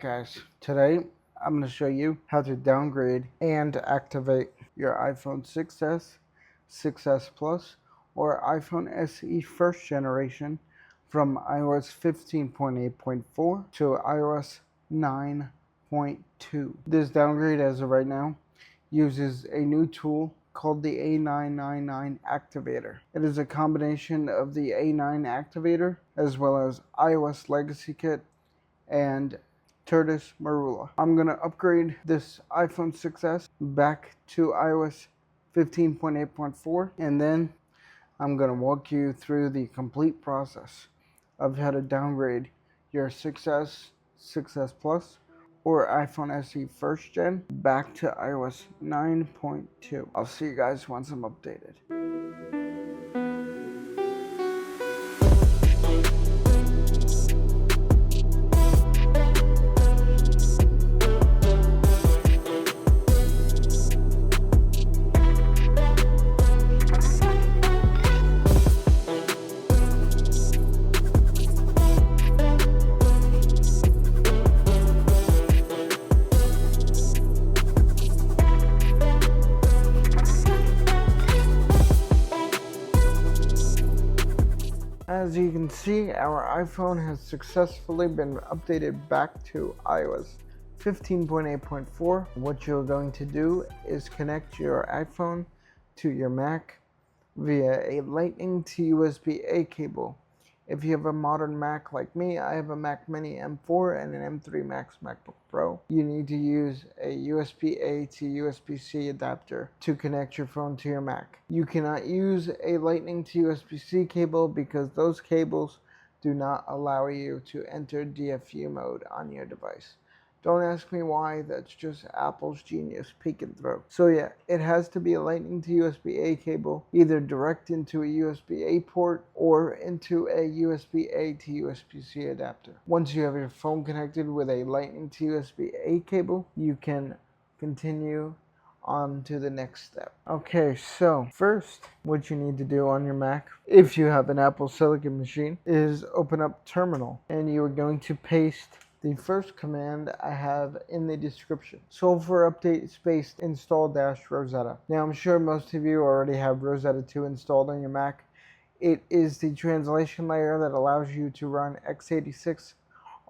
Alright guys, today I'm going to show you how to downgrade and activate your iPhone 6s, 6s Plus, or iPhone SE first generation from iOS 15.8.4 to iOS 9.2. This downgrade as of right now uses a new tool called the A999 Activator. It is a combination of the A9 Activator as well as iOS Legacy Kit and turdus merula. I'm going to upgrade this iPhone 6s back to iOS 15.8.4, and then I'm going to walk you through the complete process of how to downgrade your 6s, 6s Plus, or iPhone SE first gen back to iOS 9.2. I'll see you guys once I'm updated. As you can see, our iPhone has successfully been updated back to iOS 15.8.4. What you're going to do is connect your iPhone to your Mac via a Lightning to USB-A cable. If you have a modern Mac like me, I have a Mac Mini M4 and an M3 Max MacBook Pro. You need to use a USB-A to USB-C adapter to connect your phone to your Mac. You cannot use a Lightning to USB-C cable because those cables do not allow you to enter DFU mode on your device. Don't ask me why, that's just Apple's genius peeking through. So yeah, it has to be a Lightning to USB-A cable, either direct into a USB-A port or into a USB-A to USB-C adapter. Once you have your phone connected with a Lightning to USB-A cable, you can continue on to the next step. Okay, so first, what you need to do on your Mac, if you have an Apple Silicon machine, is open up Terminal, and you are going to paste the first command I have in the description. Softwareupdate space install-rosetta. Now I'm sure most of you already have Rosetta 2 installed on your Mac. It is the translation layer that allows you to run x86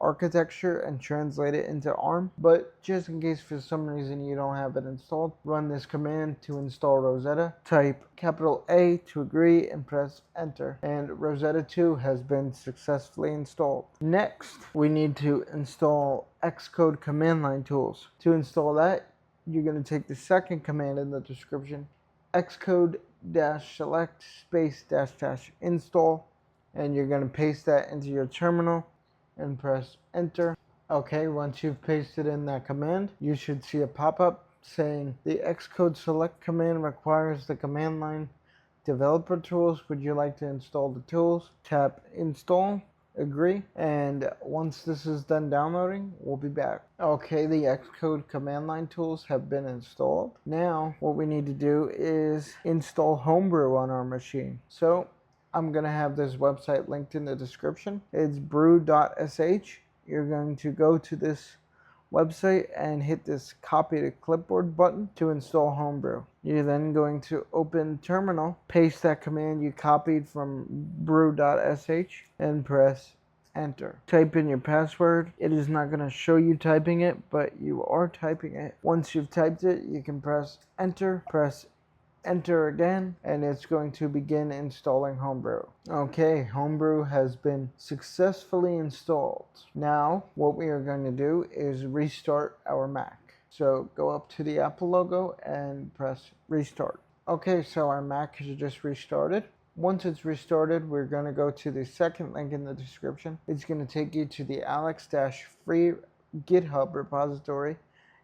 architecture and translate it into ARM, but just in case for some reason you don't have it installed, run this command to install Rosetta. Type capital A to agree and press enter, and Rosetta 2 has been successfully installed. Next, we need to install Xcode command line tools. To install that, you're going to take the second command in the description, xcode-select space -- install, and you're going to paste that into your terminal and press enter. Okay, once you've pasted in that command, you should see a pop-up saying the xcode-select command requires the command line developer tools. Would you like to install the tools? Tap install, agree, and once this is done downloading, we'll be back. Okay, the Xcode command line tools have been installed. Now, what we need to do is install Homebrew on our machine. So I'm going to have this website linked in the description. It's brew.sh. You're going to go to this website and hit this copy to clipboard button to install Homebrew. You're then going to open Terminal, paste that command you copied from brew.sh, and press enter. Type in your password. It is not going to show you typing it, but you are typing it. Once you've typed it, you can press enter, press enter again, and it's going to begin installing Homebrew. Okay, Homebrew has been successfully installed. Now, what we are going to do is restart our Mac. So go up to the Apple logo and press restart. Okay, so our Mac has just restarted. Once it's restarted, we're going to go to the second link in the description. It's going to take you to the alex-free GitHub repository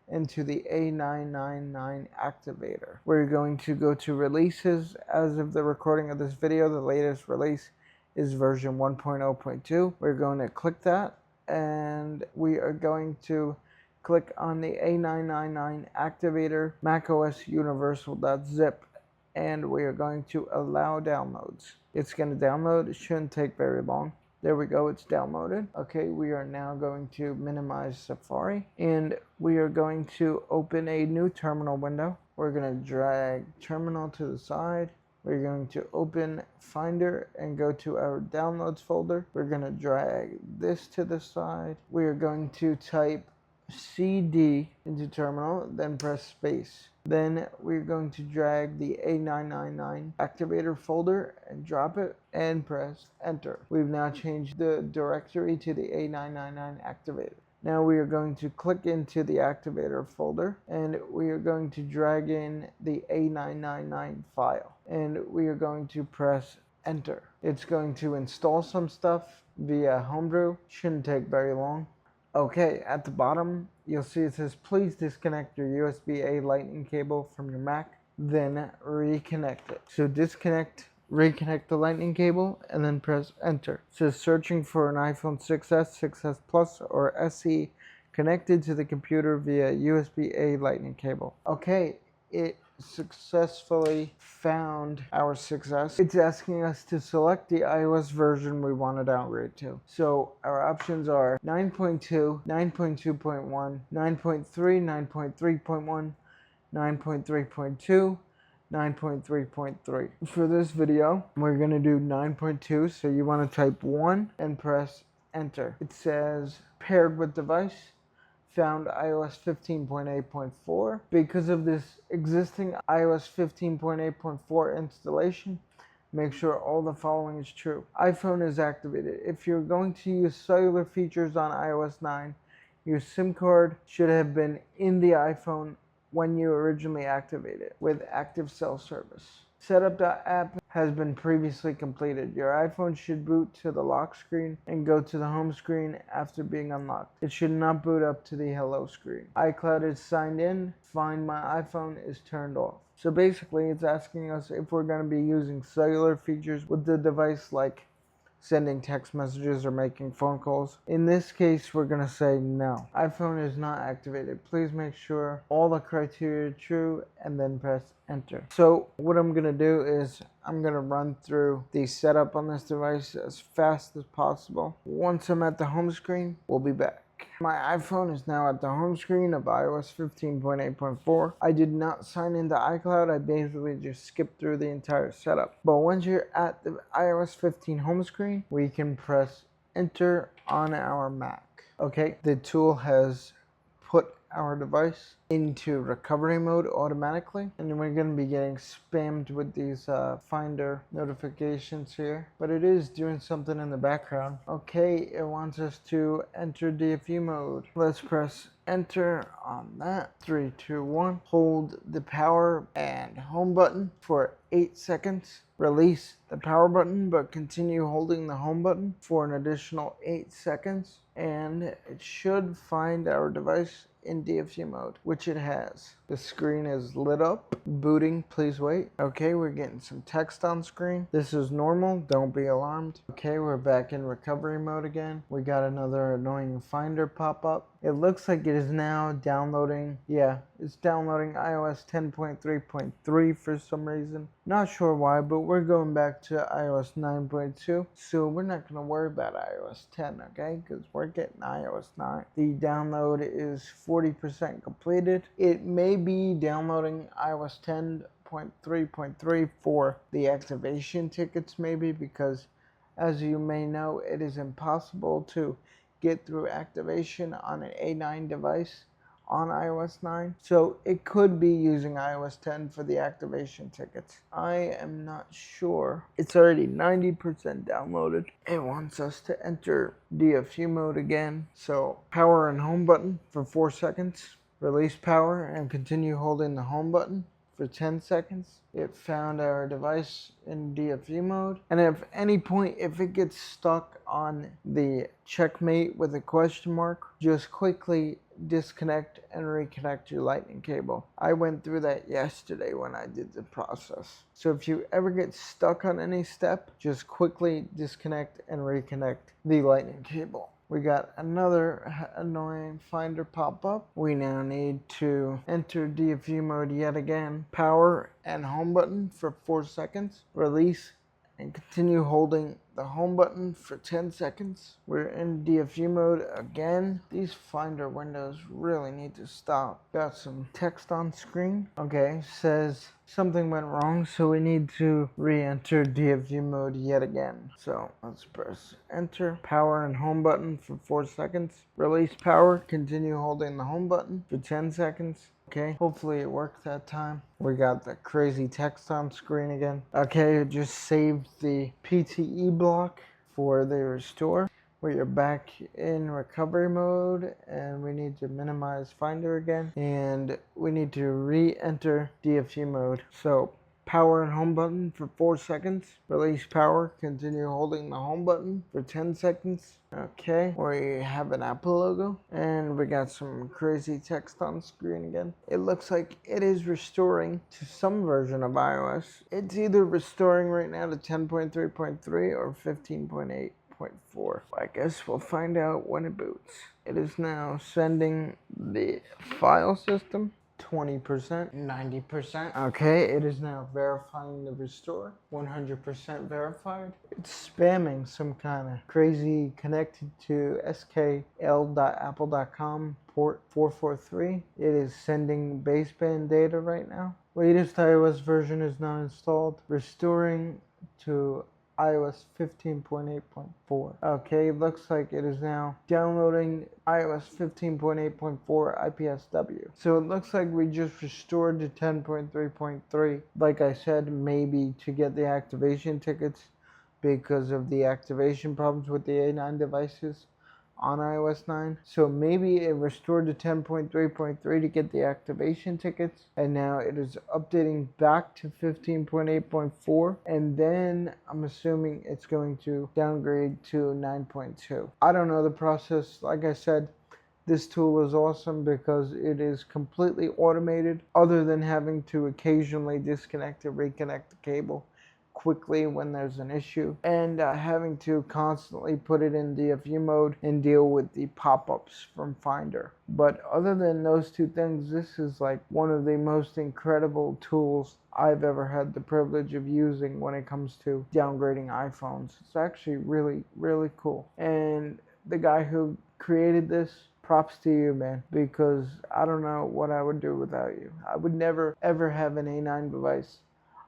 into the A999 Activator. We're going to go to releases. As of the recording of this video, the latest release is version 1.0.2. We're going to click that, and we are going to click on the A999 Activator macOS universal.zip, and we are going to allow downloads. It's going to download. It shouldn't take very long. There we go, it's downloaded. Okay, we are now going to minimize Safari, and we are going to open a new terminal window. We're going to drag terminal to the side. We're going to open Finder and go to our downloads folder. We're going to drag this to the side. We are going to type CD into terminal, then press space. Then we're going to drag the A999 Activator folder and drop it and press enter. We've now changed the directory to the A999 Activator. Now we are going to click into the Activator folder, and we are going to drag in the A999 file, and we are going to press enter. It's going to install some stuff via Homebrew. Shouldn't take very long. Okay, at the bottom you'll see it says please disconnect your USB-A lightning cable from your Mac, then reconnect it. So reconnect the lightning cable, and then press enter. It says searching for an iPhone 6s, 6s Plus, or SE connected to the computer via USB-A lightning cable. Okay, it successfully found our 6s. It's asking us to select the iOS version we want to downgrade to. So our options are 9.2, 9.2.1, 9.3, 9.3.1, 9.3.2, 9.3.3. For this video, we're going to do 9.2, so you want to type 1 and press enter. It says paired with device, found iOS 15.8.4. Because of this existing iOS 15.8.4 installation, make sure all the following is true. iPhone is activated. If you're going to use cellular features on iOS 9, your SIM card should have been in the iPhone when you originally activated with active cell service. Setup.app has been previously completed. Your iPhone should boot to the lock screen and go to the home screen after being unlocked. It should not boot up to the hello screen. iCloud is signed in. Find My iPhone is turned off. So basically it's asking us if we're going to be using cellular features with the device, like sending text messages or making phone calls. In this case, we're going to say no. iPhone is not activated. Please make sure all the criteria are true and then press enter. So what I'm going to do is I'm going to run through the setup on this device as fast as possible. Once I'm at the home screen, we'll be back. My iPhone is now at the home screen of iOS 15.8.4. I did not sign into iCloud. I basically just skipped through the entire setup. But once you're at the iOS 15 home screen, we can press enter on our Mac. Okay, the tool has put our device into recovery mode automatically, and then we're going to be getting spammed with these Finder notifications here, but it is doing something in the background. Okay, it wants us to enter DFU mode. Let's press enter on that. 3, 2, 1. Hold the power and home button for 8 seconds. Release the power button, but continue holding the home button for an additional 8 seconds, and it should find our device in DFU mode, which it has. The screen is lit up. Booting, please wait. Okay, we're getting some text on screen. This is normal, don't be alarmed. Okay, we're back in recovery mode again. We got another annoying Finder pop-up. It looks like it is now downloading. Yeah, it's downloading iOS 10.3.3 for some reason. Not sure why, but we're going back to iOS 9.2. So we're not going to worry about iOS 10, okay? Because we're getting iOS 9. The download is 40% completed. It may be downloading iOS 10.3.3 for the activation tickets, maybe, because as you may know, it is impossible to get through activation on an A9 device on iOS 9. So it could be using iOS 10 for the activation tickets. I am not sure. It's already 90% downloaded. It wants us to enter DFU mode again. So power and home button for 4 seconds. Release power and continue holding the home button for 10 seconds. It found our device in DFU mode. And if at any point, if it gets stuck on the checkmate with a question mark, just quickly disconnect and reconnect your lightning cable. I went through that yesterday when I did the process. So if you ever get stuck on any step, just quickly disconnect and reconnect the lightning cable. We got another annoying Finder pop-up. We now need to enter DFU mode yet again. Power and home button for 4 seconds. Release and continue holding the home button for 10 seconds. We're in DFU mode again. These Finder windows really need to stop. Got some text on screen. Okay, says something went wrong, so we need to re-enter DFU mode yet again. So let's press enter. Power and home button for 4 seconds. Release power, continue holding the home button for 10 seconds. Okay, hopefully it worked that time. We got the crazy text on screen again. Okay, it just saved the PTE block for the restore. We are back in recovery mode and we need to minimize Finder again. And we need to re-enter DFU mode. So power and home button for 4 seconds. Release power, continue holding the home button for 10 seconds. Okay, we have an Apple logo and we got some crazy text on screen again. It looks like it is restoring to some version of iOS. It's either restoring right now to 10.3.3 or 15.8.4. I guess we'll find out when it boots. It is now sending the file system 20%, 90%. Okay, it is now verifying the restore, 100% verified. It's spamming some kind of crazy connected to skl.apple.com port 443. It is sending baseband data right now. Latest iOS version is not installed. Restoring to iOS 15.8.4. Okay, looks like it is now downloading iOS 15.8.4 IPSW. So it looks like we just restored to 10.3.3. Like I said, maybe to get the activation tickets because of the activation problems with the A9 devices on iOS 9. So maybe it restored to 10.3.3 to get the activation tickets, and now it is updating back to 15.8.4, and then I'm assuming it's going to downgrade to 9.2. I don't know the process. Like I said, this tool is awesome because it is completely automated, other than having to occasionally disconnect and reconnect the cable quickly when there's an issue, and having to constantly put it in DFU mode and deal with the pop-ups from Finder. But other than those two things, this is like one of the most incredible tools I've ever had the privilege of using when it comes to downgrading iPhones. It's actually really, really cool. And the guy who created this, props to you, man, because I don't know what I would do without you. I would never ever have an A9 device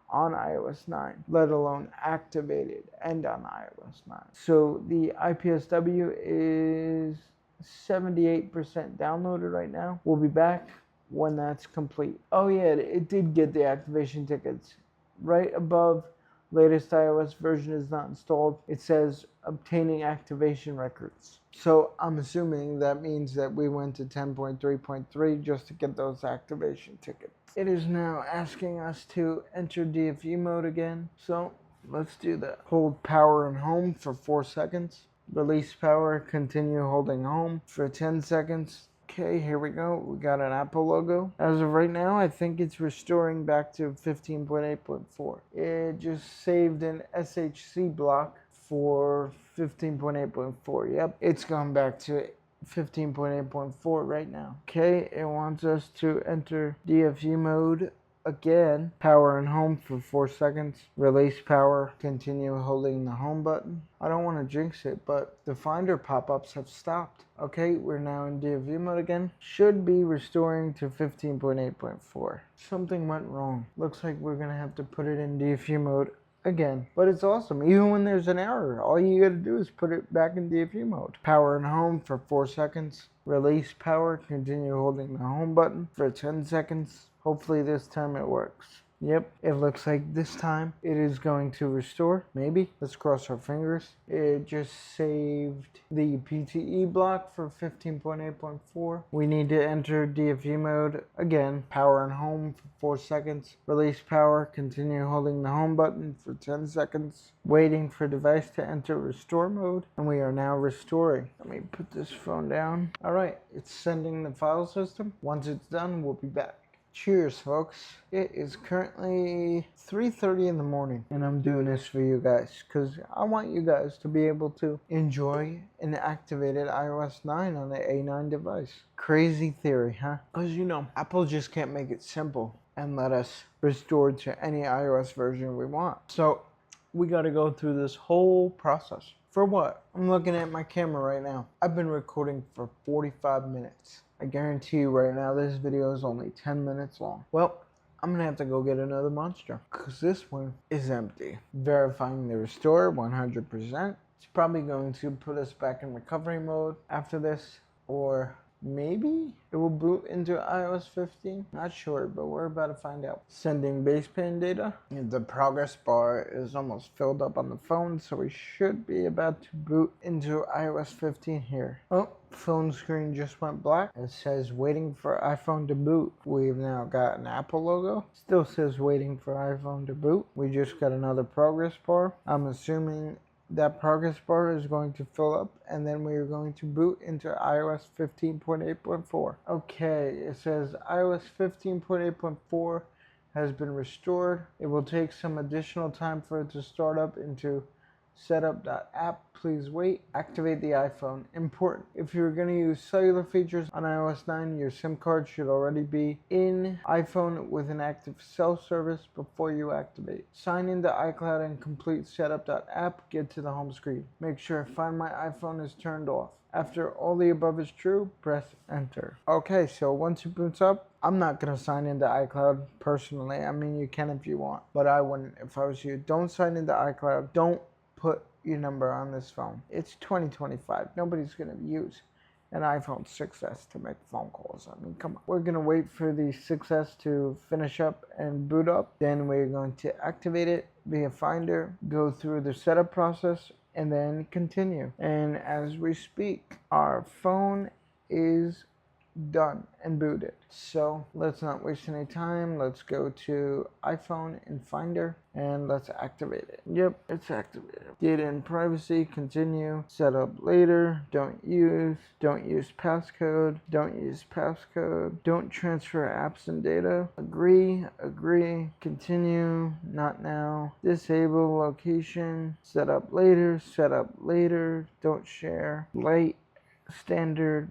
on iOS 9, let alone activated and on iOS 9. So the IPSW is 78% downloaded right now. We'll be back when that's complete. Oh yeah, it did get the activation tickets. Right above latest iOS version is not installed, it says obtaining activation records. So I'm assuming that means that we went to 10.3.3 just to get those activation tickets. It is now asking us to enter DFU mode again. So let's do that. Hold power and home for 4 seconds. Release power, continue holding home for 10 seconds. Okay, here we go. We got an Apple logo. As of right now, I think it's restoring back to 15.8.4. It just saved an SHC block for 15.8.4. Yep, it's gone back to 15.8.4 right now. Okay, it wants us to enter DFU mode again. Power and home for 4 seconds. Release power, continue holding the home button. I don't want to jinx it, but the Finder pop-ups have stopped. Okay, we're now in DFU mode again. Should be restoring to 15.8.4. Something went wrong. Looks like we're gonna have to put it in DFU mode again. But it's awesome. Even when there's an error, all you gotta do is put it back in DFU mode. Power and home for 4 seconds. Release power, continue holding the home button for 10 seconds. Hopefully this time it works. Yep, it looks like this time it is going to restore. Maybe. Let's cross our fingers. It just saved the PTE block for 15.8.4. We need to enter DFU mode again. Power and home for 4 seconds. Release power. Continue holding the home button for 10 seconds. Waiting for device to enter restore mode. And we are now restoring. Let me put this phone down. Alright, it's sending the file system. Once it's done, we'll be back. Cheers, folks. It is currently 3:30 in the morning, and I'm doing this for you guys because I want you guys to be able to enjoy an activated iOS 9 on the A9 device. Crazy theory, huh? Because you know, Apple just can't make it simple and let us restore to any iOS version we want. So we got to go through this whole process. For what? I'm looking at my camera right now. I've been recording for 45 minutes. I guarantee you right now this video is only 10 minutes long. Well, I'm gonna have to go get another monster because this one is empty. Verifying the restore 100%. It's probably going to put us back in recovery mode after this, or maybe it will boot into iOS 15. Not sure, but we're about to find out. Sending baseband data. The progress bar is almost filled up on the phone, so we should be about to boot into iOS 15 here. Oh, phone screen just went black. It says waiting for iPhone to boot. We've now got an Apple logo. Still says waiting for iPhone to boot. We just got another progress bar. I'm assuming that progress bar is going to fill up, and then we are going to boot into iOS 15.8.4. Okay, it says iOS 15.8.4 has been restored. It will take some additional time for it to start up into setup.app. Please wait. Activate the iPhone. Important. If you're going to use cellular features on iOS 9, your SIM card should already be in iPhone with an active cell service before you activate. Sign into iCloud and complete setup.app. Get to the home screen. Make sure Find My iPhone is turned off. After all the above is true, press enter. Okay, so once it boots up, I'm not going to sign into iCloud personally. I mean, you can if you want, but I wouldn't if I was you. Don't sign into iCloud. Don't put your number on this phone. It's 2025. Nobody's going to use an iPhone 6s to make phone calls. I mean, come on. We're going to wait for the 6s to finish up and boot up. Then we're going to activate it via Finder, go through the setup process, and then continue. And as we speak, our phone is done and booted. So let's not waste any time. Let's go to iPhone in Finder and let's activate it. Yep, it's activated. Data and privacy, continue. Set up later, don't use passcode, don't transfer apps and data. Agree, continue, not now. Disable location, set up later, don't share, light, standard,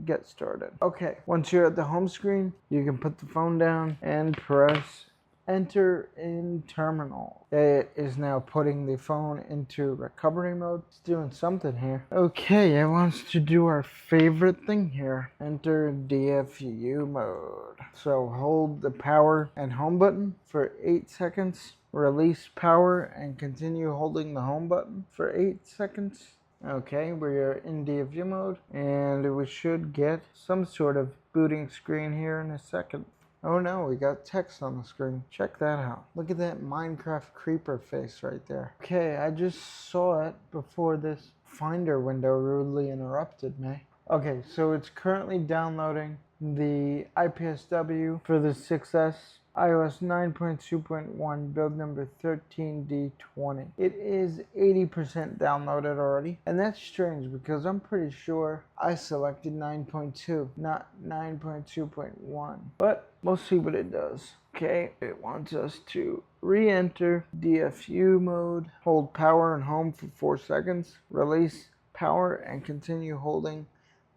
get started. Okay, once you're at the home screen, you can put the phone down and press enter in terminal. It is now putting the phone into recovery mode. It's doing something here. Okay, it wants to do our favorite thing here. Enter DFU mode. So hold the power and home button for 8 seconds. Release power and continue holding the home button for 8 seconds. Okay, we are in DFU mode, and we should get some sort of booting screen here in a second. Oh no, we got text on the screen. Check that out. Look at that Minecraft creeper face right there. Okay, I just saw it before this Finder window rudely interrupted me. Okay, so it's currently downloading the IPSW for the 6S. iOS 9.2.1 build number 13D20. It is 80% downloaded already, and that's strange because I'm pretty sure I selected 9.2, not 9.2.1, but we'll see what it does. Okay, it wants us to re-enter DFU mode, hold power and home for 4 seconds, release power and continue holding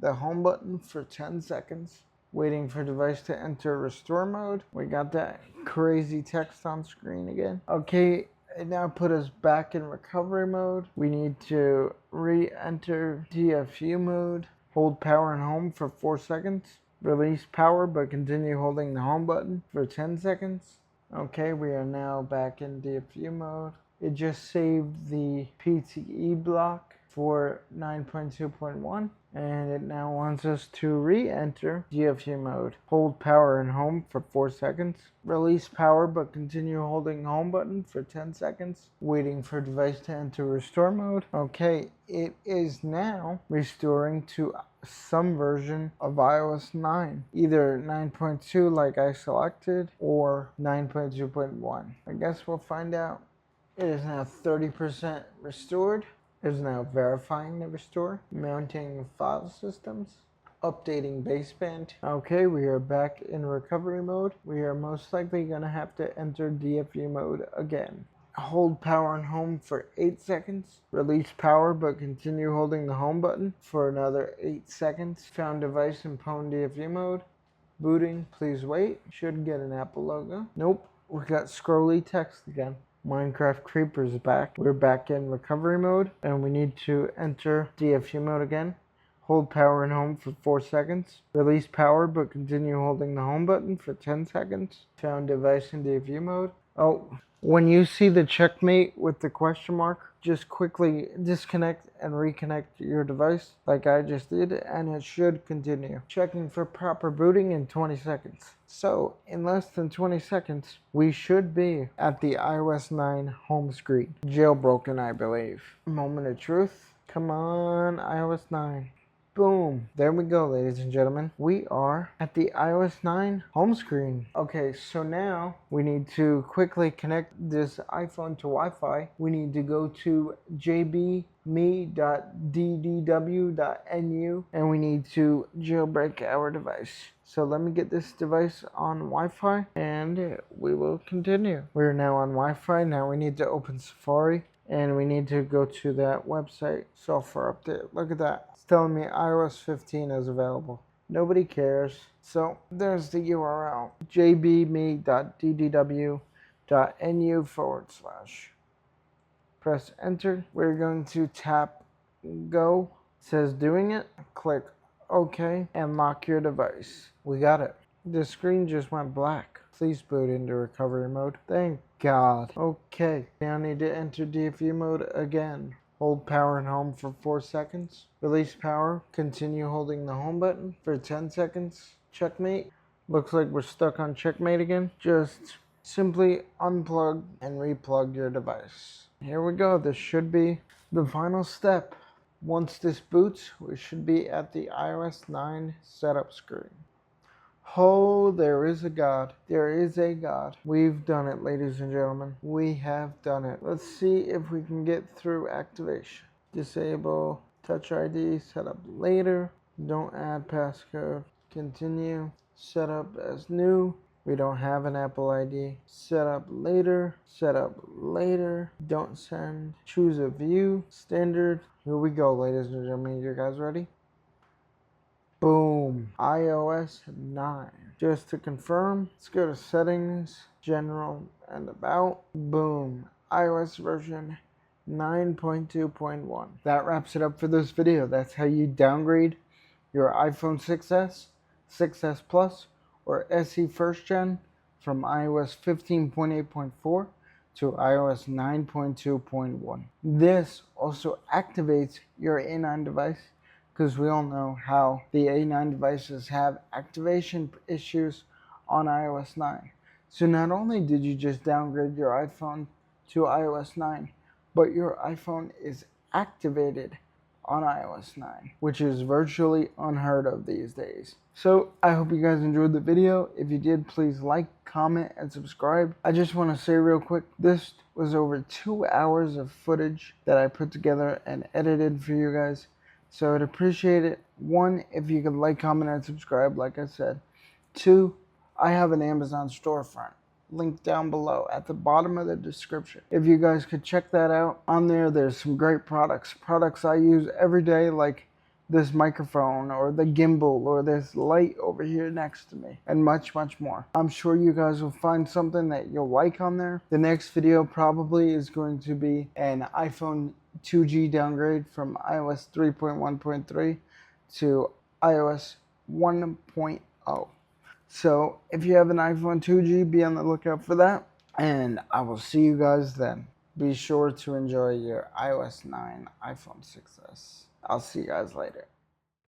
the home button for 10 seconds. Waiting for device to enter restore mode. We got that crazy text on screen again. Okay, it now put us back in recovery mode. We need to re-enter DFU mode. Hold power and home for 4 seconds. Release power but continue holding the home button for 10 seconds. Okay, we are now back in DFU mode. It just saved the PTE block for 9.2.1. And it now wants us to re-enter DFU mode. Hold power and home for 4 seconds. Release power but continue holding home button for 10 seconds. Waiting for device to enter restore mode. Okay, it is now restoring to some version of iOS 9. Either 9.2 like I selected or 9.2.1. I guess we'll find out. It is now 30% restored. Is now verifying the restore, mounting file systems, updating baseband. Okay, we are back in recovery mode. We are most likely going to have to enter DFU mode again. Hold power and home for 8 seconds. Release power but continue holding the home button for another 8 seconds. Found device in phone DFU mode. Booting, please wait. Should get an Apple logo. Nope, we got scrolly text again. Minecraft Creeper's back. We're back in recovery mode, and we need to enter DFU mode again. Hold power and home for 4 seconds. Release power, but continue holding the home button for 10 seconds. Found device in DFU mode. Oh, when you see the checkmate with the question mark, just quickly disconnect and reconnect your device like I just did, and it should continue. Checking for proper booting in 20 seconds. So in less than 20 seconds, we should be at the iOS 9 home screen. Jailbroken, I believe. Moment of truth. Come on, iOS 9. Boom. There we go, ladies and gentlemen. We are at the iOS 9 home screen. Okay, so now we need to quickly connect this iPhone to Wi-Fi. We need to go to jbme.ddw.nu and we need to jailbreak our device. So let me get this device on Wi-Fi and we will continue. We're now on Wi-Fi. Now we need to open Safari and we need to go to that website, software update. Look at that. It's telling me iOS 15 is available. Nobody cares. So there's the URL, jbme.ddw.nu/. Press enter. We're going to tap go. It says doing it. Click OK and lock your device. We got it. The screen just went black. Please boot into recovery mode. Thank God. Okay. Now I need to enter DFU mode again. Hold power and home for 4 seconds. Release power. Continue holding the home button for 10 seconds. Checkmate. Looks like we're stuck on checkmate again. Just simply unplug and replug your device. Here we go. This should be the final step. Once this boots, we should be at the iOS 9 setup screen. Oh, there is a God. There is a God. We've done it, ladies and gentlemen. We have done it. Let's see if we can get through activation. Disable Touch ID. Set up later. Don't add passcode. Continue. Set up as new. We don't have an Apple ID. Set up later. Set up later. Don't send. Choose a view. Standard. Here we go, ladies and gentlemen. You guys ready? Boom. iOS 9. Just to confirm, let's go to settings, general, and about. Boom. iOS version 9.2.1. That wraps it up for this video. That's how you downgrade your iPhone 6s, 6s Plus, or SE first gen from iOS 15.8.4 to iOS 9.2.1. This also activates your A9 device, because we all know how the A9 devices have activation issues on iOS 9. So not only did you just downgrade your iPhone to iOS 9, but your iPhone is activated on iOS 9, which is virtually unheard of these days. So I hope you guys enjoyed the video. If you did, please like, comment, and subscribe. I just want to say real quick, this was over 2 hours of footage that I put together and edited for you guys. So I'd appreciate it. 1, if you could like, comment, and subscribe, like I said. 2, I have an Amazon storefront. Link down below at the bottom of the description. If you guys could check that out. On there, there's some great products. Products I use every day, like this microphone, or the gimbal, or this light over here next to me, and much, much more. I'm sure you guys will find something that you'll like on there. The next video probably is going to be an iPhone 2G downgrade from iOS 3.1.3 to iOS 1.0. So if you have an iPhone 2G, be on the lookout for that. And I will see you guys then. Be sure to enjoy your iOS 9 iPhone 6s. I'll see you guys later.